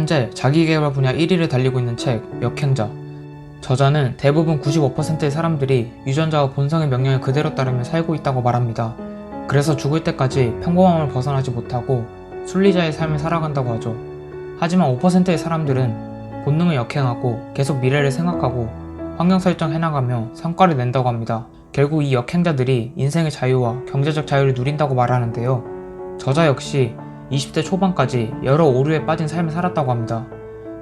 현재 자기계발 분야 1위를 달리고 있는 책 역행자. 저자는 대부분 95%의 사람들이 유전자와 본성의 명령에 그대로 따르며 살고 있다고 말합니다. 그래서 죽을 때까지 평범함을 벗어나지 못하고 순리자의 삶을 살아간다고 하죠. 하지만 5%의 사람들은 본능을 역행하고 계속 미래를 생각하고 환경 설정해나가며 성과를 낸다고 합니다. 결국 이 역행자들이 인생의 자유와 경제적 자유를 누린다고 말하는데요. 저자 역시 20대 초반까지 여러 오류에 빠진 삶을 살았다고 합니다.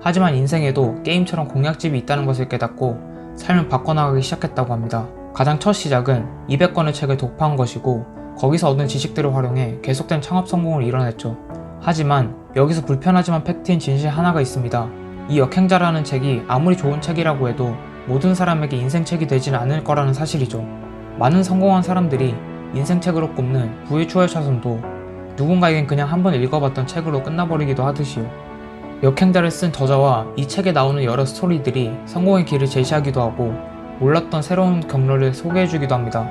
하지만 인생에도 게임처럼 공략집이 있다는 것을 깨닫고 삶을 바꿔나가기 시작했다고 합니다. 가장 첫 시작은 200권의 책을 독파한 것이고 거기서 얻은 지식들을 활용해 계속된 창업 성공을 이뤄냈죠. 하지만 여기서 불편하지만 팩트인 진실 하나가 있습니다. 이 역행자라는 책이 아무리 좋은 책이라고 해도 모든 사람에게 인생책이 되지는 않을 거라는 사실이죠. 많은 성공한 사람들이 인생책으로 꼽는 부의 추월차선도 누군가에겐 그냥 한번 읽어봤던 책으로 끝나버리기도 하듯이요. 역행자를 쓴 저자와 이 책에 나오는 여러 스토리들이 성공의 길을 제시하기도 하고 몰랐던 새로운 경로를 소개해주기도 합니다.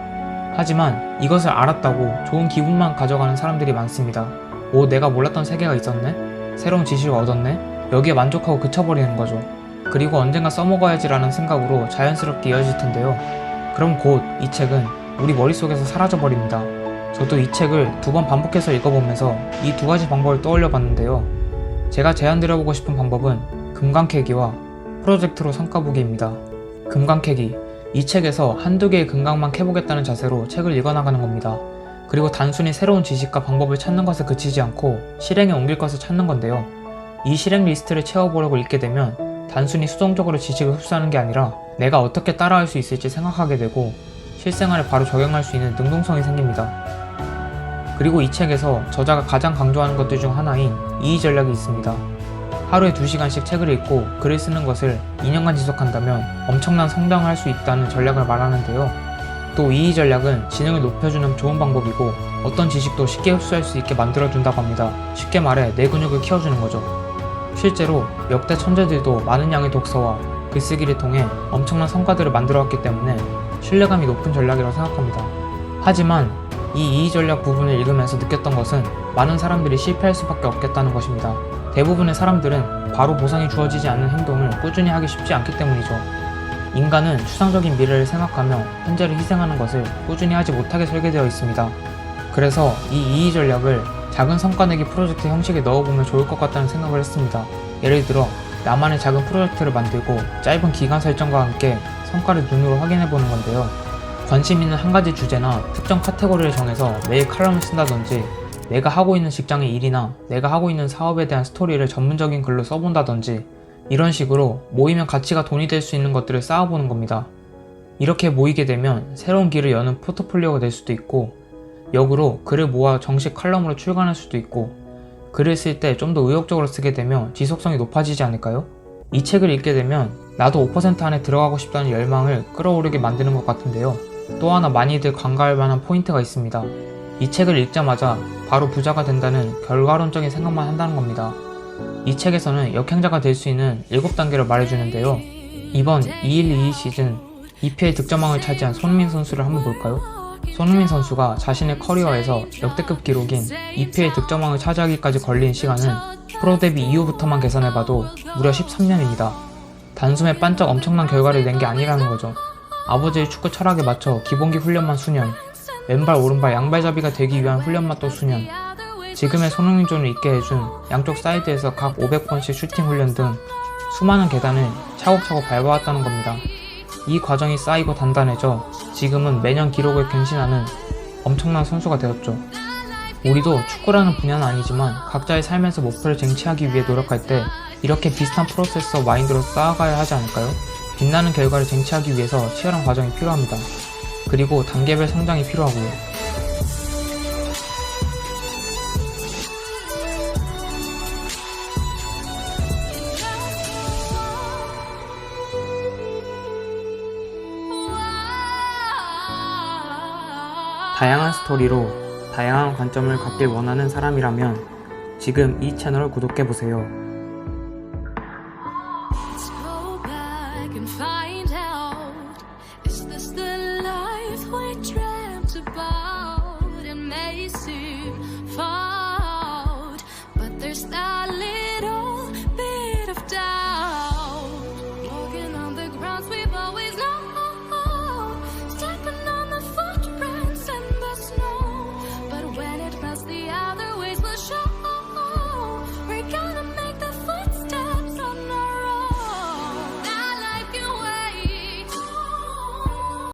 하지만 이것을 알았다고 좋은 기분만 가져가는 사람들이 많습니다. 오, 내가 몰랐던 세계가 있었네? 새로운 지식을 얻었네? 여기에 만족하고 그쳐버리는 거죠. 그리고 언젠가 써먹어야지라는 생각으로 자연스럽게 이어질 텐데요. 그럼 곧 이 책은 우리 머릿속에서 사라져버립니다. 저도 이 책을 2번 반복해서 읽어보면서 이 2가지 방법을 떠올려 봤는데요. 제가 제안드려보고 싶은 방법은 금강캐기와 프로젝트로 성과보기입니다. 금강캐기, 이 책에서 한두 개의 금강만 캐보겠다는 자세로 책을 읽어나가는 겁니다. 그리고 단순히 새로운 지식과 방법을 찾는 것에 그치지 않고 실행에 옮길 것을 찾는 건데요. 이 실행 리스트를 채워보려고 읽게 되면 단순히 수동적으로 지식을 흡수하는 게 아니라 내가 어떻게 따라할 수 있을지 생각하게 되고 실생활에 바로 적용할 수 있는 능동성이 생깁니다. 그리고 이 책에서 저자가 가장 강조하는 것들 중 하나인 이의 전략이 있습니다. 하루에 2시간씩 책을 읽고 글을 쓰는 것을 2년간 지속한다면 엄청난 성장을 할 수 있다는 전략을 말하는데요. 또 이의 전략은 지능을 높여주는 좋은 방법이고 어떤 지식도 쉽게 흡수할 수 있게 만들어준다고 합니다. 쉽게 말해 내 근육을 키워주는 거죠. 실제로 역대 천재들도 많은 양의 독서와 글쓰기를 통해 엄청난 성과들을 만들어왔기 때문에 신뢰감이 높은 전략이라고 생각합니다. 하지만 이 이의 전략 부분을 읽으면서 느꼈던 것은 많은 사람들이 실패할 수밖에 없겠다는 것입니다. 대부분의 사람들은 바로 보상이 주어지지 않는 행동을 꾸준히 하기 쉽지 않기 때문이죠. 인간은 추상적인 미래를 생각하며 현재를 희생하는 것을 꾸준히 하지 못하게 설계되어 있습니다. 그래서 이 이의 전략을 작은 성과 내기 프로젝트 형식에 넣어보면 좋을 것 같다는 생각을 했습니다. 예를 들어 나만의 작은 프로젝트를 만들고 짧은 기간 설정과 함께 성과를 눈으로 확인해보는 건데요. 관심 있는 한 가지 주제나 특정 카테고리를 정해서 매일 칼럼을 쓴다든지 내가 하고 있는 직장의 일이나 내가 하고 있는 사업에 대한 스토리를 전문적인 글로 써본다든지 이런 식으로 모이면 가치가 돈이 될 수 있는 것들을 쌓아보는 겁니다. 이렇게 모이게 되면 새로운 길을 여는 포트폴리오가 될 수도 있고 역으로 글을 모아 정식 칼럼으로 출간할 수도 있고 글을 쓸 때 좀 더 의욕적으로 쓰게 되면 지속성이 높아지지 않을까요? 이 책을 읽게 되면 나도 5% 안에 들어가고 싶다는 열망을 끌어오르게 만드는 것 같은데요. 또 하나 많이들 관가할 만한 포인트가 있습니다. 이 책을 읽자마자 바로 부자가 된다는 결과론적인 생각만 한다는 겁니다. 이 책에서는 역행자가 될 수 있는 7단계를 말해주는데요. 이번 2122 시즌 EPL 득점왕을 차지한 손흥민 선수를 한번 볼까요? 손흥민 선수가 자신의 커리어에서 역대급 기록인 EPL 득점왕을 차지하기까지 걸린 시간은 프로 데뷔 이후부터만 계산해봐도 무려 13년입니다. 단숨에 반짝 엄청난 결과를 낸 게 아니라는 거죠. 아버지의 축구 철학에 맞춰 기본기 훈련만 수년, 왼발 오른발 양발잡이가 되기 위한 훈련만 또 수년, 지금의 손흥민 존을 있게 해준 양쪽 사이드에서 각 500번씩 슈팅 훈련 등 수많은 계단을 차곡차곡 밟아왔다는 겁니다. 이 과정이 쌓이고 단단해져 지금은 매년 기록을 갱신하는 엄청난 선수가 되었죠. 우리도 축구라는 분야는 아니지만 각자의 삶에서 목표를 쟁취하기 위해 노력할 때 이렇게 비슷한 프로세서 마인드로 쌓아가야 하지 않을까요? 빛나는 결과를 쟁취하기 위해서 치열한 과정이 필요합니다. 그리고 단계별 성장이 필요하고요. 다양한 스토리로 다양한 관점을 갖길 원하는 사람이라면 지금 이 채널을 구독해보세요.